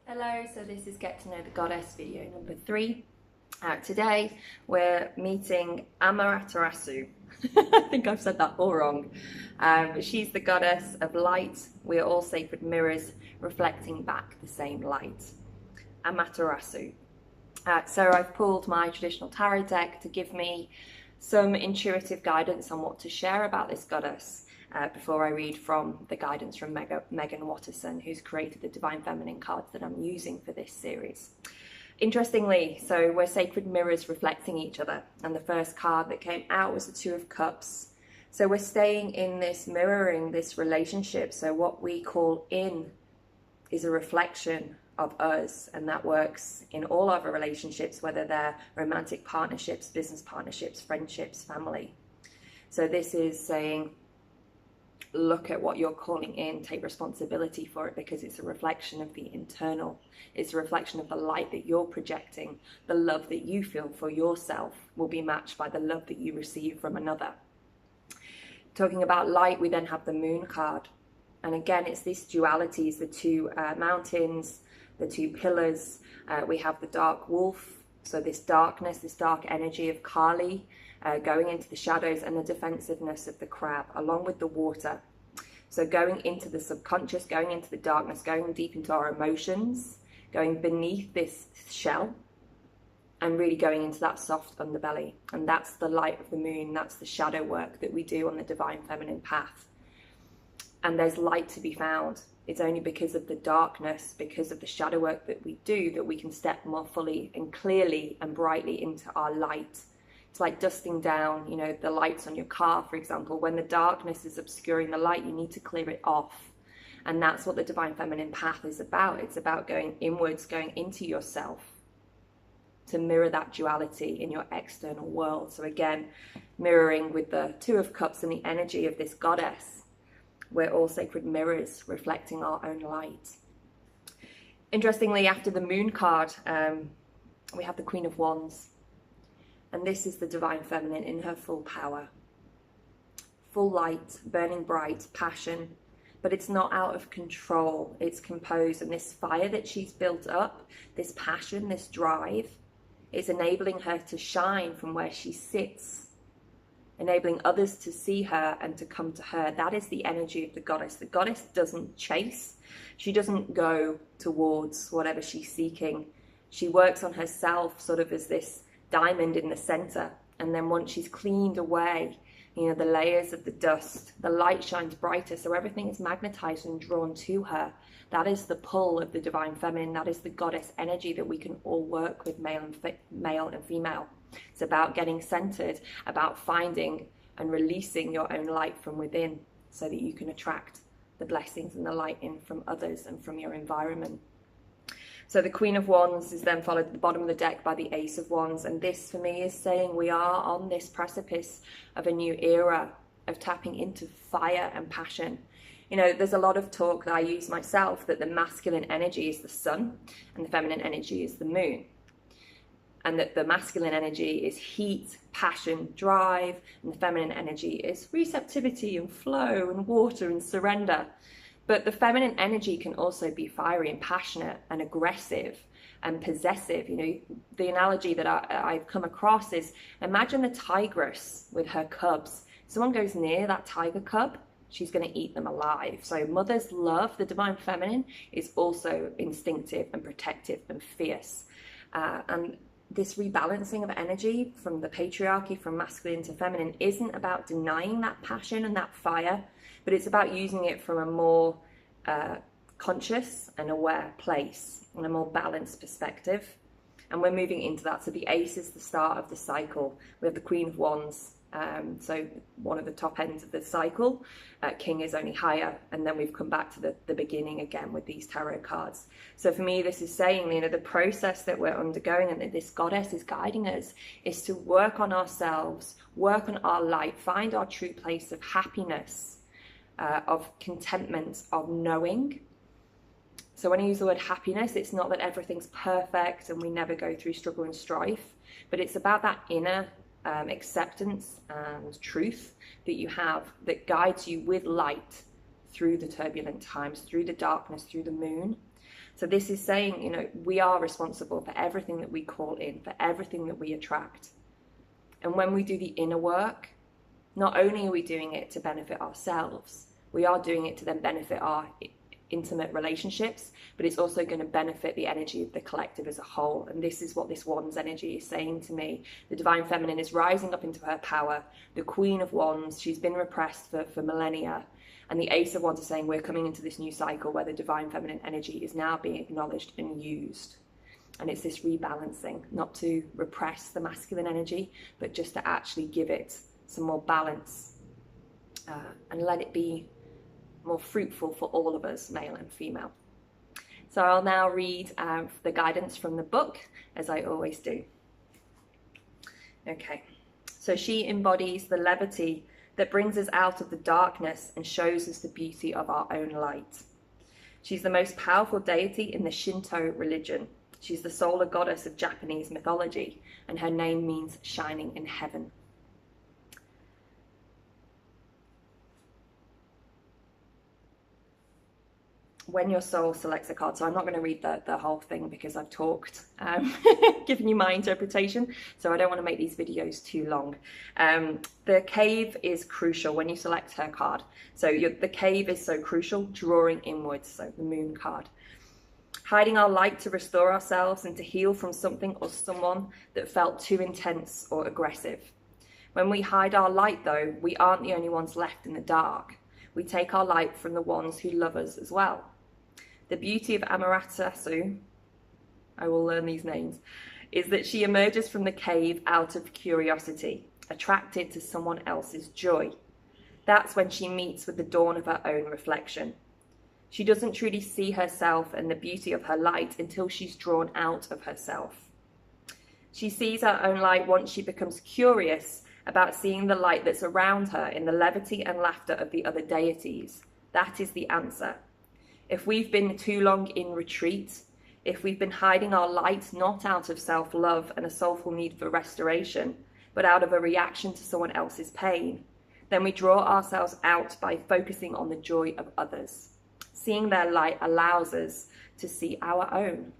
Hello, so this is Get to Know the Goddess video number 3. Today we're meeting Amaterasu. I think I've said that all wrong. She's the goddess of light. We are all sacred mirrors reflecting back the same light. Amaterasu. So I've pulled my traditional tarot deck to give me some intuitive guidance on what to share about this goddess. Before I read from the guidance from Megan Watterson, who's created the Divine Feminine cards that I'm using for this series. Interestingly, so we're sacred mirrors reflecting each other, and the first card that came out was the Two of Cups. So we're staying in this mirroring, this relationship. So what we call in is a reflection of us, and that works in all of our relationships, whether they're romantic partnerships, business partnerships, friendships, family. So this is saying, look at what you're calling in, take responsibility for it, because it's a reflection of the internal. It's a reflection of the light that you're projecting. The love that you feel for yourself will be matched by the love that you receive from another. Talking about light, we then have the Moon card. And again, it's these dualities, the two mountains, the two pillars. We have the dark wolf, so this darkness, this dark energy of Kali, going into the shadows, and the defensiveness of the crab, along with the water. So going into the subconscious, going into the darkness, going deep into our emotions, going beneath this shell, and really going into that soft underbelly. And that's the light of the moon. That's the shadow work that we do on the Divine Feminine path. And there's light to be found. It's only because of the darkness, because of the shadow work that we do, that we can step more fully and clearly and brightly into our light. It's like dusting down, the lights on your car, for example. When the darkness is obscuring the light, you need to clear it off. And that's what the Divine Feminine path is about. It's about going inwards, going into yourself to mirror that duality in your external world. So again, mirroring with the Two of Cups and the energy of this goddess. We're all sacred mirrors reflecting our own light. Interestingly, after the Moon card, we have the Queen of Wands. And this is the Divine Feminine in her full power. Full light, burning bright, passion. But it's not out of control. It's composed. And this fire that she's built up, this passion, this drive, is enabling her to shine from where she sits. Enabling others to see her and to come to her. That is the energy of the goddess. The goddess doesn't chase. She doesn't go towards whatever she's seeking. She works on herself sort of as this diamond in the center, and then once she's cleaned away the layers of the dust, the light shines brighter, so everything is magnetized and drawn to her. That is the pull of the Divine Feminine. That is the goddess energy that we can all work with, male and female. It's about getting centered, about finding and releasing your own light from within, so that you can attract the blessings and the light in from others and from your environment. So the Queen of Wands is then followed at the bottom of the deck by the Ace of Wands. And this, for me, is saying we are on this precipice of a new era of tapping into fire and passion. There's a lot of talk that I use myself that the masculine energy is the sun and the feminine energy is the moon. And that the masculine energy is heat, passion, drive, and the feminine energy is receptivity and flow and water and surrender. But the feminine energy can also be fiery and passionate and aggressive and possessive. The analogy that I've come across is, imagine the tigress with her cubs. Someone goes near that tiger cub, she's going to eat them alive. So mother's love, the Divine Feminine, is also instinctive and protective and fierce. And this rebalancing of energy from the patriarchy, from masculine to feminine, isn't about denying that passion and that fire, but it's about using it from a more conscious and aware place and a more balanced perspective. And we're moving into that. So the Ace is the start of the cycle. We have the Queen of Wands, so one of the top ends of the cycle. King is only higher, and then we've come back to the beginning again with these tarot cards. So for me, this is saying, the process that we're undergoing and that this goddess is guiding us is to work on ourselves, work on our light, find our true place of happiness, of contentment, of knowing. So when I use the word happiness, it's not that everything's perfect and we never go through struggle and strife, but it's about that inner acceptance and truth that you have that guides you with light through the turbulent times, through the darkness, through the moon. So this is saying, you know, we are responsible for everything that we call in, for everything that we attract. And when we do the inner work, not only are we doing it to benefit ourselves, we are doing it to then benefit our intimate relationships, but it's also going to benefit the energy of the collective as a whole. And this is what this Wands energy is saying to me. The Divine Feminine is rising up into her power. The Queen of Wands, she's been repressed for millennia. And the Ace of Wands is saying we're coming into this new cycle where the Divine Feminine energy is now being acknowledged and used. And it's this rebalancing, not to repress the masculine energy, but just to actually give it some more balance and let it be more fruitful for all of us, male and female. So I'll now read the guidance from the book, as I always do. Okay, so she embodies the levity that brings us out of the darkness and shows us the beauty of our own light. She's the most powerful deity in the Shinto religion. She's the solar goddess of Japanese mythology, and her name means shining in heaven. When your soul selects a card, so I'm not going to read the whole thing because I've talked, given you my interpretation, so I don't want to make these videos too long. The cave is crucial when you select her card. So the cave is so crucial, drawing inwards, so the moon card. Hiding our light to restore ourselves and to heal from something or someone that felt too intense or aggressive. When we hide our light, though, we aren't the only ones left in the dark. We take our light from the ones who love us as well. The beauty of Amaterasu, I will learn these names, is that she emerges from the cave out of curiosity, attracted to someone else's joy. That's when she meets with the dawn of her own reflection. She doesn't truly see herself and the beauty of her light until she's drawn out of herself. She sees her own light once she becomes curious about seeing the light that's around her in the levity and laughter of the other deities. That is the answer. If we've been too long in retreat, if we've been hiding our light not out of self-love and a soulful need for restoration, but out of a reaction to someone else's pain, then we draw ourselves out by focusing on the joy of others. Seeing their light allows us to see our own.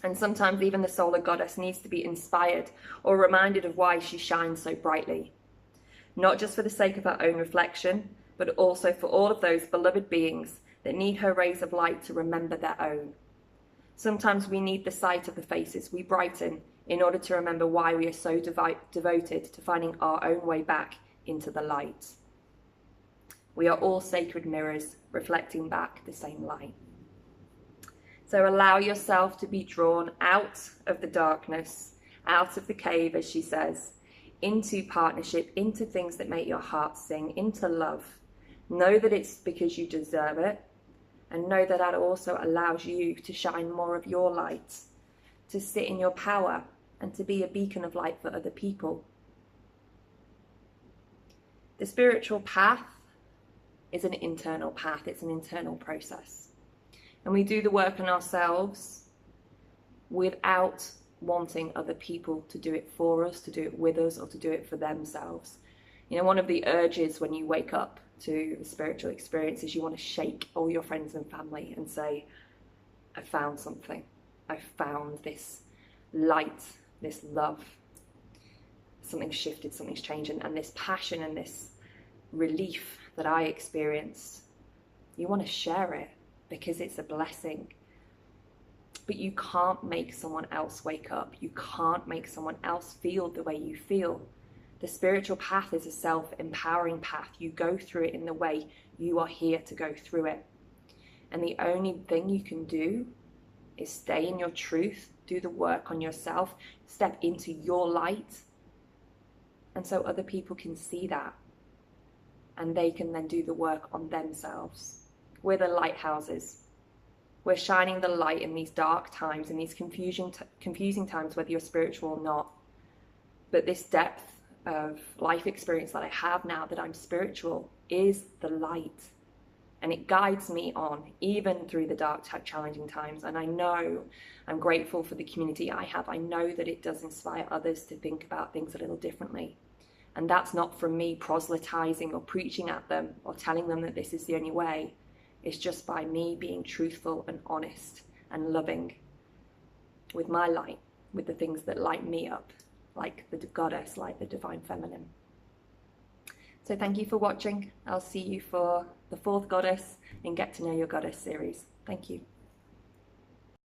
And sometimes even the solar goddess needs to be inspired or reminded of why she shines so brightly. Not just for the sake of her own reflection, but also for all of those beloved beings that need her rays of light to remember their own. Sometimes we need the sight of the faces we brighten in order to remember why we are so devoted to finding our own way back into the light. We are all sacred mirrors reflecting back the same light. So allow yourself to be drawn out of the darkness, out of the cave, as she says, into partnership, into things that make your heart sing, into love. Know that it's because you deserve it, and know that that also allows you to shine more of your light, to sit in your power, and to be a beacon of light for other people. The spiritual path is an internal path, it's an internal process. And we do the work on ourselves without wanting other people to do it for us, to do it with us, or to do it for themselves. You know, one of the urges when you wake up to a spiritual experience is you want to shake all your friends and family and say, I found something. I found this light, this love. Something's shifted, something's changed, and this passion and this relief that I experienced, you want to share it because it's a blessing. But you can't make someone else wake up. You can't make someone else feel the way you feel. The spiritual path is a self-empowering path. You go through it in the way you are here to go through it. And the only thing you can do is stay in your truth, do the work on yourself, step into your light. And so other people can see that. And they can then do the work on themselves. We're the lighthouses. We're shining the light in these dark times, in these confusing times, whether you're spiritual or not. But this depth of life experience that I have now that I'm spiritual is the light. And it guides me on, even through the dark, challenging times. And I know I'm grateful for the community I have. I know that it does inspire others to think about things a little differently. And that's not from me proselytizing or preaching at them or telling them that this is the only way. It's just by me being truthful and honest and loving with my light, with the things that light me up, like the goddess, like the divine feminine. So thank you for watching. I'll see you for the 4th goddess in Get to Know Your Goddess series. Thank you.